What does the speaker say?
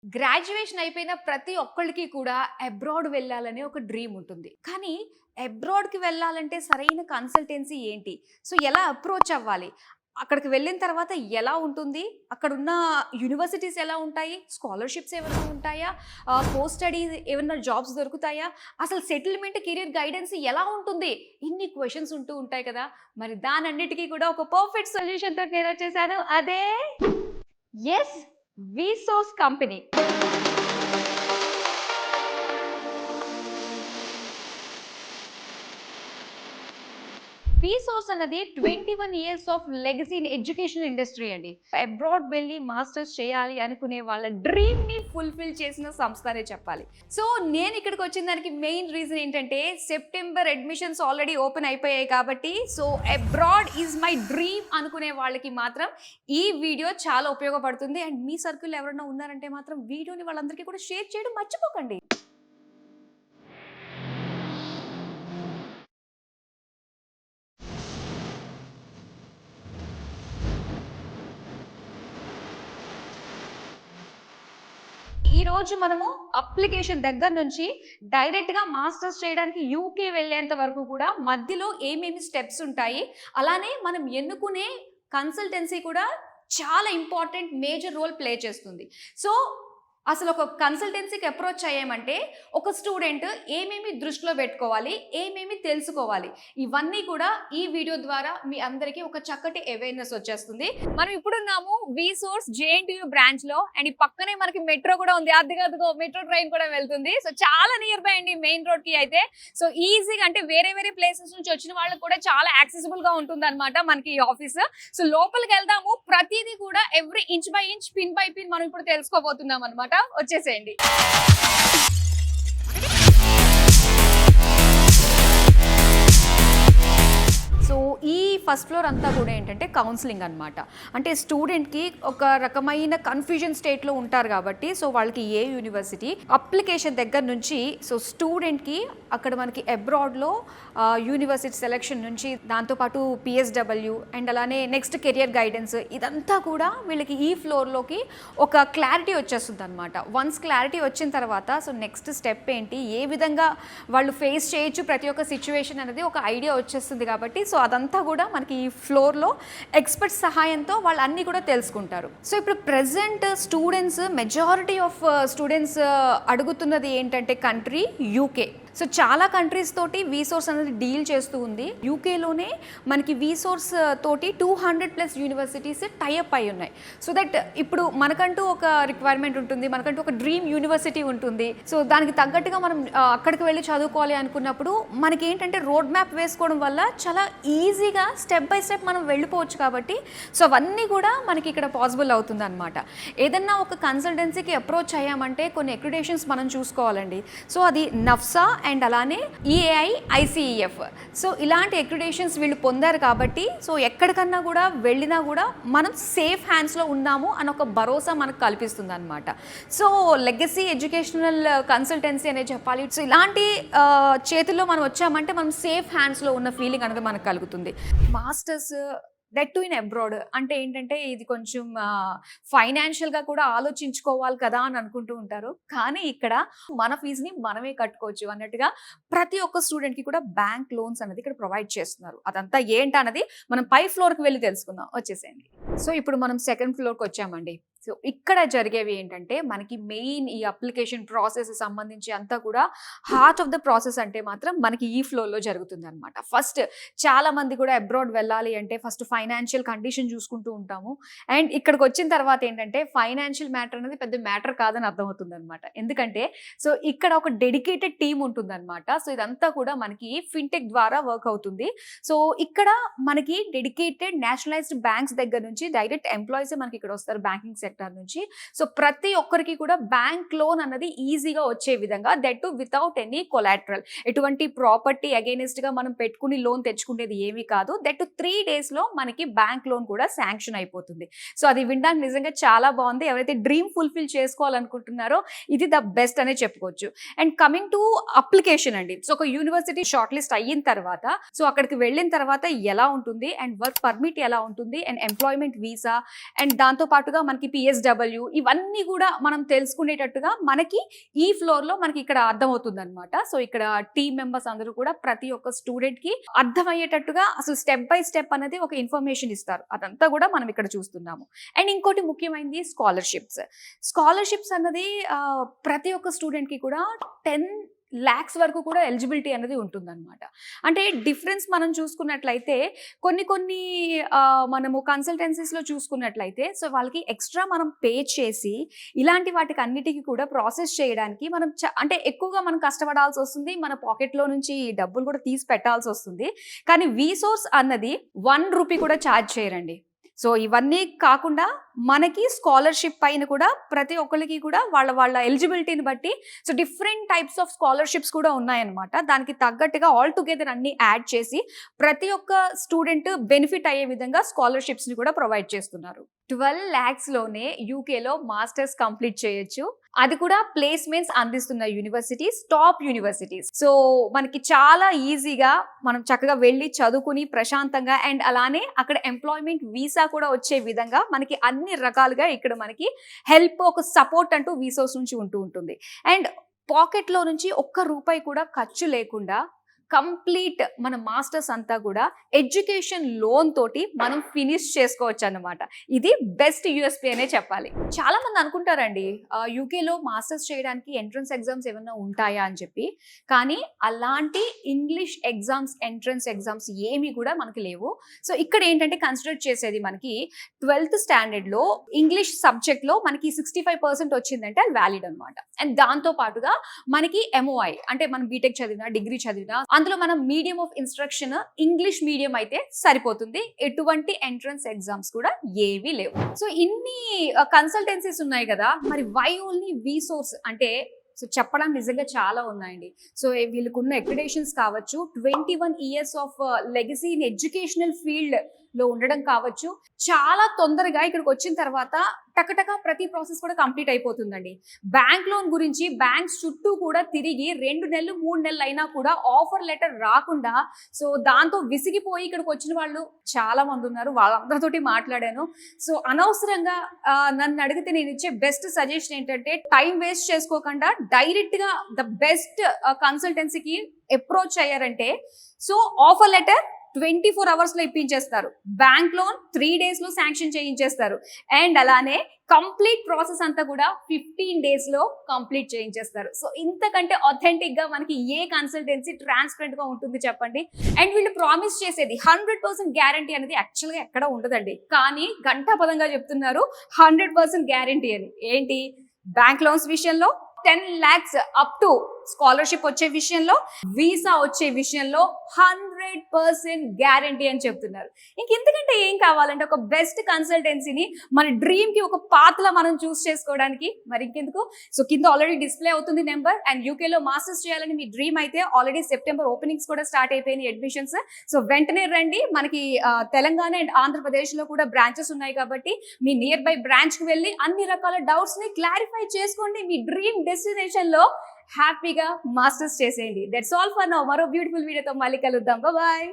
Graduation అయిపోయిన ప్రతి ఒక్కళ్ళకి కూడా అబ్రాడ్ వెళ్ళాలనే ఒక డ్రీమ్ ఉంటుంది. కానీ అబ్రాడ్‌కి వెళ్ళాలంటే సరైన కన్సల్టెన్సీ ఏంటి? సో, ఎలా అప్రోచ్ అవ్వాలి? అక్కడికి వెళ్ళిన తర్వాత ఎలా ఉంటుంది? అక్కడున్న యూనివర్సిటీస్ ఎలా ఉంటాయి? స్కాలర్‌షిప్స్ ఏమైనా ఉంటాయా? పోస్ట్ స్టడీ ఏమన్నా జాబ్స్ దొరుకుతాయా? అసలు సెటిల్‌మెంట్, కెరియర్ గైడెన్స్ ఎలా ఉంటుంది? ఇన్ని క్వెషన్స్ ఉంటూ ఉంటాయి కదా! మరి దానన్నిటికి కూడా ఒక పర్ఫెక్ట్ సొల్యూషన్‌తో నేనొచ్చేసాను. అదే యెస్! విసోర్స్ కంపెనీ. విసోర్స్ అన్నది 21 years of legacy in education industry అండి. అబ్రాడ్ వెళ్ళి మాస్టర్స్ చేయాలి అనుకునే వాళ్ళ డ్రీమ్ ని ఫుల్ఫిల్ చేసిన సంస్థ అనే చెప్పాలి. సో నేను ఇక్కడికి వచ్చిన దానికి మెయిన్ రీజన్ ఏంటంటే సెప్టెంబర్ అడ్మిషన్స్ ఆల్రెడీ ఓపెన్ అయిపోయాయి కాబట్టి so abroad is my dream అనుకునే వాళ్ళకి మాత్రం ఈ వీడియో చాలా ఉపయోగపడుతుంది. అండ్ మీ సర్కిల్ ఎవరైనా ఉన్నారంటే మాత్రం వీడియోని వాళ్ళందరికీ కూడా షేర్ చేయడం మర్చిపోకండి. ఈ రోజు మనము అప్లికేషన్ దగ్గర నుంచి డైరెక్ట్ గా మాస్టర్స్ చేయడానికి యూకే వెళ్ళేంత వరకు కూడా మధ్యలో ఏమేమి స్టెప్స్ ఉంటాయి, అలానే మనం ఎన్నుకునే కన్సల్టెన్సీ కూడా చాలా ఇంపార్టెంట్ మేజర్ రోల్ ప్లే చేస్తుంది. సో అసలు ఒక కన్సల్టెన్సీకి అప్రోచ్ అయ్యామంటే ఒక స్టూడెంట్ ఏమేమి దృష్టిలో పెట్టుకోవాలి, ఏమేమి తెలుసుకోవాలి, ఇవన్నీ కూడా ఈ వీడియో ద్వారా మీ అందరికీ ఒక చక్కటి అవేర్నెస్ వచ్చేస్తుంది. మనం ఇప్పుడున్నాము విసోర్స్ జేఎన్టీయూ బ్రాంచ్ లో. అండ్ ఈ పక్కనే మనకి మెట్రో కూడా ఉంది, అదిగో మెట్రో ట్రైన్ కూడా వెళ్తుంది. సో చాలా నియర్ బై అండి మెయిన్ రోడ్ కి అయితే. సో ఈజీగా అంటే వేరే వేరే ప్లేసెస్ నుంచి వచ్చిన వాళ్ళకి కూడా చాలా యాక్సెసిబుల్ గా ఉంటుంది అనమాట మనకి ఈ ఆఫీస్. సో లోపలికి వెళ్దాము, ప్రతిదీ కూడా every inch by inch, pin by pin మనం ఇప్పుడు తెలుసుకోబోతున్నాం అనమాట. వచ్చేసేయండి. సో ఈ ఫస్ట్ ఫ్లోర్ అంతా కూడా ఏంటంటే కౌన్సిలింగ్ అనమాట. అంటే స్టూడెంట్కి ఒక రకమైన కన్ఫ్యూజన్ స్టేట్లో ఉంటారు కాబట్టి సో వాళ్ళకి ఏ యూనివర్సిటీ అప్లికేషన్ దగ్గర నుంచి సో స్టూడెంట్కి అక్కడ మనకి అబ్రాడ్లో యూనివర్సిటీ సెలెక్షన్ నుంచి దాంతోపాటు పిఎస్డబ్ల్యూ అండ్ అలానే నెక్స్ట్ కెరియర్ గైడెన్స్ ఇదంతా కూడా వీళ్ళకి ఈ ఫ్లోర్లోకి ఒక క్లారిటీ వచ్చేస్తుంది అనమాట. వన్స్ క్లారిటీ వచ్చిన తర్వాత సో నెక్స్ట్ స్టెప్ ఏంటి, ఏ విధంగా వాళ్ళు ఫేస్ చేయొచ్చు ప్రతి ఒక్క సిచ్యువేషన్ అనేది ఒక ఐడియా వచ్చేస్తుంది కాబట్టి సో అదంతా కూడా మనకి ఈ ఫ్లోర్లో ఎక్స్పర్ట్ సహాయంతో వాళ్ళు అన్నీ కూడా తెలుసుకుంటారు. సో ఇప్పుడు present students majority of students అడుగుతున్నది ఏంటంటే కంట్రీ యూకే. సో చాలా కంట్రీస్ తోటి విసోర్స్ అనేది డీల్ చేస్తూ ఉంది. యూకేలోనే మనకి విసోర్స్ తోటి 200+ యూనివర్సిటీస్ టైఅప్ అయి ఉన్నాయి. సో దట్ ఇప్పుడు మనకంటూ ఒక రిక్వైర్మెంట్ ఉంటుంది, మనకంటూ ఒక డ్రీమ్ యూనివర్సిటీ ఉంటుంది. సో దానికి తగ్గట్టుగా మనం అక్కడికి వెళ్ళి చదువుకోవాలి అనుకున్నప్పుడు మనకి ఏంటంటే రోడ్ మ్యాప్ వేసుకోవడం వల్ల చాలా ఈజీగా స్టెప్ బై స్టెప్ మనం వెళ్ళిపోవచ్చు కాబట్టి సో అవన్నీ కూడా మనకి ఇక్కడ పాసిబుల్ అవుతుంది అనమాట. ఏదన్నా ఒక కన్సల్టెన్సీకి అప్రోచ్ అయ్యామంటే కొన్ని అక్రిడేషన్స్ మనం చూసుకోవాలండి. సో అది నఫ్సా అండ్ అలానే ఈఏఐ, ఐసిఈఎఫ్. సో ఇలాంటి అక్రిడేషన్స్ వీళ్ళు పొందారు కాబట్టి సో ఎక్కడికన్నా కూడా వెళ్ళినా కూడా మనం సేఫ్ హ్యాండ్స్లో ఉన్నాము అని ఒక భరోసా మనకు కల్పిస్తుంది అనమాట. సో లెగసీ ఎడ్యుకేషనల్ కన్సల్టెన్సీ అనే చెప్పాలి. సో ఇలాంటి చేతుల్లో మనం వచ్చామంటే మనం సేఫ్ హ్యాండ్స్లో ఉన్న ఫీలింగ్ అనేది మనకు కలుగుతుంది. Masters that to in abroad అంటే ఏంటంటే ఇది కొంచెం ఫైనాన్షియల్గా కూడా ఆలోచించుకోవాలి కదా అని అనుకుంటూ ఉంటారు. కానీ ఇక్కడ మన ఫీజుని మనమే కట్టుకోవచ్చు అన్నట్టుగా ప్రతి ఒక్క స్టూడెంట్కి కూడా బ్యాంక్ లోన్స్ అనేది ఇక్కడ ప్రొవైడ్ చేస్తున్నారు. అదంతా ఏంటన్నది మనం పై ఫ్లోర్కి వెళ్ళి తెలుసుకుందాం. వచ్చేసేయండి. సో ఇప్పుడు మనం సెకండ్ ఫ్లోర్కి వచ్చామండి. సో ఇక్కడ జరిగేవి ఏంటంటే మనకి మెయిన్ ఈ అప్లికేషన్ ప్రాసెస్ సంబంధించి అంతా కూడా హార్ట్ ఆఫ్ ద ప్రాసెస్ అంటే మాత్రం మనకి ఈ ఫ్లోర్లో జరుగుతుంది అనమాట. ఫస్ట్ చాలా మంది కూడా అబ్రాడ్ వెళ్ళాలి అంటే ఫస్ట్ ఫైనాన్షియల్ కండిషన్ చూసుకుంటూ ఉంటాము. అండ్ ఇక్కడికి వచ్చిన తర్వాత ఏంటంటే ఫైనాన్షియల్ మ్యాటర్ అనేది పెద్ద మ్యాటర్ కాదని అర్థమవుతుంది అనమాట. ఎందుకంటే సో ఇక్కడ ఒక డెడికేటెడ్ టీమ్ ఉంటుంది అనమాట. సో ఇదంతా కూడా మనకి ఫిన్టెక్ ద్వారా వర్క్ అవుతుంది. సో ఇక్కడ మనకి డెడికేటెడ్ నేషనలైజ్డ్ బ్యాంక్స్ దగ్గర నుంచి డైరెక్ట్ ఎంప్లాయీస్ మనకి ఇక్కడ వస్తారు బ్యాంకింగ్ సెక్టర్ నుంచి. సో ప్రతి ఒక్కరికి కూడా బ్యాంక్ లోన్ అన్నది ఈజీగా వచ్చే విధంగా that to without any collateral, ఎటువంటి ప్రాపర్టీ అగైనెస్ట్ గా మనం పెట్టుకుని లోన్ తెచ్చుకునేది ఏమీ కాదు. దట్ టు 3 days లో మనకి బ్యాంక్ లోన్ కూడా శాంక్షన్ అయిపోతుంది. సో అది వినడానికి నిజంగా చాలా బాగుంది. ఎవరైతే డ్రీమ్ ఫుల్ఫిల్ చేసుకోవాలనుకుంటున్నారో ఇది ద బెస్ట్ అనే చెప్పుకోవచ్చు. అండ్ కమింగ్ టు అప్లికేషన్ అండి. సో ఒక యూనివర్సిటీ షార్ట్ లిస్ట్ అయిన తర్వాత సో అక్కడికి వెళ్ళిన తర్వాత ఎలా ఉంటుంది అండ్ వర్క్ పర్మిట్ ఎలా ఉంటుంది అండ్ ఎంప్లాయ్మెంట్ వీసా అండ్ దాంతో పాటుగా మనకి పిఎస్డబ్ల్యూ ఇవన్నీ కూడా మనం తెలుసుకునేటట్టుగా మనకి ఈ ఫ్లోర్లో మనకి ఇక్కడ అర్థమవుతుంది అనమాట. సో ఇక్కడ టీమ్ మెంబర్స్ అందరూ కూడా ప్రతి ఒక్క స్టూడెంట్కి అర్థమయ్యేటట్టుగా అసలు స్టెప్ బై స్టెప్ అనేది ఒక ఇన్ఫర్మేషన్ ఇస్తారు. అదంతా కూడా మనం ఇక్కడ చూస్తున్నాము. అండ్ ఇంకోటి ముఖ్యమైనది స్కాలర్షిప్స్ అన్నది ప్రతి ఒక్క స్టూడెంట్కి కూడా 10 lakhs వరకు కూడా ఎలిజిబిలిటీ అనేది ఉంటుందన్నమాట. అంటే డిఫరెన్స్ మనం చూసుకున్నట్లయితే కొన్ని మనము కన్సల్టెన్సీస్లో చూసుకున్నట్లయితే సో వాళ్ళకి ఎక్స్ట్రా మనం పే చేసి ఇలాంటి వాటికి అన్నిటికీ కూడా ప్రాసెస్ చేయడానికి మనం అంటే ఎక్కువగా మనం కష్టపడాల్సి వస్తుంది, మన పాకెట్లో నుంచి డబ్బులు కూడా తీసి పెట్టాల్సి వస్తుంది. కానీ వీసోర్స్ అన్నది 1 రూపీ కూడా ఛార్జ్ చేయరండి. సో ఇవన్నీ కాకుండా మనకి స్కాలర్షిప్ పైన కూడా ప్రతి ఒక్కరికి కూడా వాళ్ళ ఎలిజిబిలిటీని బట్టి so different types of scholarships కూడా ఉన్నాయన్నమాట. దానికి తగ్గట్టుగా ఆల్ టుగెదర్ అన్ని యాడ్ చేసి ప్రతి ఒక్క స్టూడెంట్ బెనిఫిట్ అయ్యే విధంగా స్కాలర్షిప్స్ని కూడా ప్రొవైడ్ చేస్తున్నారు. 12 lakhsలోనే యూకేలో మాస్టర్స్ కంప్లీట్ చేయొచ్చు. అది కూడా ప్లేస్మెంట్స్ అందిస్తున్న యూనివర్సిటీస్, టాప్ యూనివర్సిటీస్. సో మనకి చాలా ఈజీగా మనం చక్కగా వెళ్ళి చదువుకుని ప్రశాంతంగా అండ్ అలానే అక్కడ ఎంప్లాయ్మెంట్ వీసా కూడా వచ్చే విధంగా మనకి అన్ని రకాలుగా ఇక్కడ మనకి హెల్ప్, ఒక సపోర్ట్ అంటూ వీసోస్ నుంచి ఉంటుంది. అండ్ పాకెట్లో నుంచి ఒక్క రూపాయి కూడా ఖర్చు లేకుండా కంప్లీట్ మన మాస్టర్స్ అంతా కూడా ఎడ్యుకేషన్ లోన్ తోటి మనం ఫినిష్ చేసుకోవచ్చు అన్నమాట. ఇది బెస్ట్ యూఎస్పీ అనే చెప్పాలి. చాలా మంది అనుకుంటారండి యూకేలో మాస్టర్స్ చేయడానికి ఎంట్రన్స్ ఎగ్జామ్స్ ఏమైనా ఉంటాయా అని చెప్పి. కానీ అలాంటి ఇంగ్లీష్ ఎగ్జామ్స్, ఎంట్రన్స్ ఎగ్జామ్స్ ఏమీ కూడా మనకి లేవు. సో ఇక్కడ ఏంటంటే కన్సిడర్ చేసేది మనకి 12th స్టాండర్డ్లో ఇంగ్లీష్ సబ్జెక్ట్లో మనకి 65% వచ్చిందంటే అది వ్యాలిడ్ అనమాట. అండ్ దాంతో పాటుగా మనకి MOI అంటే మనం బీటెక్ చదివినా, డిగ్రీ చదివినా అందులో మనం medium of instruction English medium అయితే సరిపోతుంది. ఎటువంటి ఎంట్రన్స్ ఎగ్జామ్స్ కూడా ఏవీ లేవు. సో ఇన్ని కన్సల్టెన్సీస్ ఉన్నాయి కదా, మరి వై ఓన్లీ వీసోర్స్ అంటే సో చెప్పడానికి నిజంగా చాలా ఉన్నాయండి. సో వీళ్ళకున్న అక్రిడేషన్స్ కావచ్చు, 21 years of legacy in educational field లో ఉండడం కావచ్చు, చాలా తొందరగా ఇక్కడికి వచ్చిన తర్వాత టకటక ప్రతి ప్రాసెస్ కూడా కంప్లీట్ అయిపోతుందండి. బ్యాంక్ లోన్ గురించి బ్యాంక్స్ చుట్టూ కూడా తిరిగి 2 నెలలు 3 నెలలు అయినా కూడా ఆఫర్ లెటర్ రాకుండా సో దాంతో విసిగిపోయి ఇక్కడికి వచ్చిన వాళ్ళు చాలా మంది ఉన్నారు. వాళ్ళందరితోటి మాట్లాడాను. సో అనవసరంగా నన్ను అడిగితే నేను ఇచ్చే బెస్ట్ సజెషన్ ఏంటంటే టైం వేస్ట్ చేసుకోకుండా డైరెక్ట్ గా ద బెస్ట్ కన్సల్టెన్సీకి అప్రోచ్ అయ్యారంటే సో ఆఫర్ లెటర్ 24 hours లో ఇప్పించేస్తారు. బ్యాంక్ లోన్ 3 days లో శాంక్షన్ చేయించేస్తారు. అండ్ అలానే కంప్లీట్ ప్రాసెస్ అంతా కూడా 15 days లో కంప్లీట్ చేయించేస్తారు. సో ఇంతకంటే ఆథెంటిక్ గా మనకి ఏ కన్సల్టెన్సీ ట్రాన్స్పరెంట్ గా ఉంటుంది చెప్పండి. అండ్ వీళ్ళు ప్రామిస్ చేసేది 100% గ్యారంటీ అనేది యాక్చువల్ గా ఎక్కడ ఉండదండి. కానీ ఘంటాపదంగా చెప్తున్నారు 100% గ్యారంటీ అని. ఏంటి? బ్యాంక్ లోన్స్ విషయంలో 10 lakhs అప్ టు స్కాలర్షిప్ వచ్చే విషయంలో, వీసా వచ్చే విషయంలో 100% గ్యారంటీ అని చెప్తున్నారు. ఇంకెందుకంటే ఏం కావాలంటే ఒక బెస్ట్ కన్సల్టెన్సీని మన డ్రీమ్ కి ఒక పాత్రలా మనం చూస్ చేసుకోవడానికి మరి ఇంకెందుకు. సో కింద ఆల్రెడీ డిస్ప్లే అవుతుంది నెంబర్. అండ్ యూకేలో మాస్టర్స్ చేయాలని మీ డ్రీమ్ అయితే ఆల్రెడీ సెప్టెంబర్ ఓపెనింగ్స్ కూడా స్టార్ట్ అయిపోయినాయి అడ్మిషన్స్. సో వెంటనే రండి. మనకి తెలంగాణ అండ్ ఆంధ్రప్రదేశ్ లో కూడా బ్రాంచెస్ ఉన్నాయి కాబట్టి మీ నియర్ బై బ్రాంచ్ కి వెళ్ళి అన్ని రకాల డౌట్స్ ని క్లారిఫై చేసుకోండి. మీ డ్రీమ్ డెస్టినేషన్ లో హ్యాపీగా మాస్టర్స్ చేసేయండి. That's all for now. మరో బ్యూటిఫుల్ వీడియోతో మళ్ళీ కలుద్దాం. బాయ్.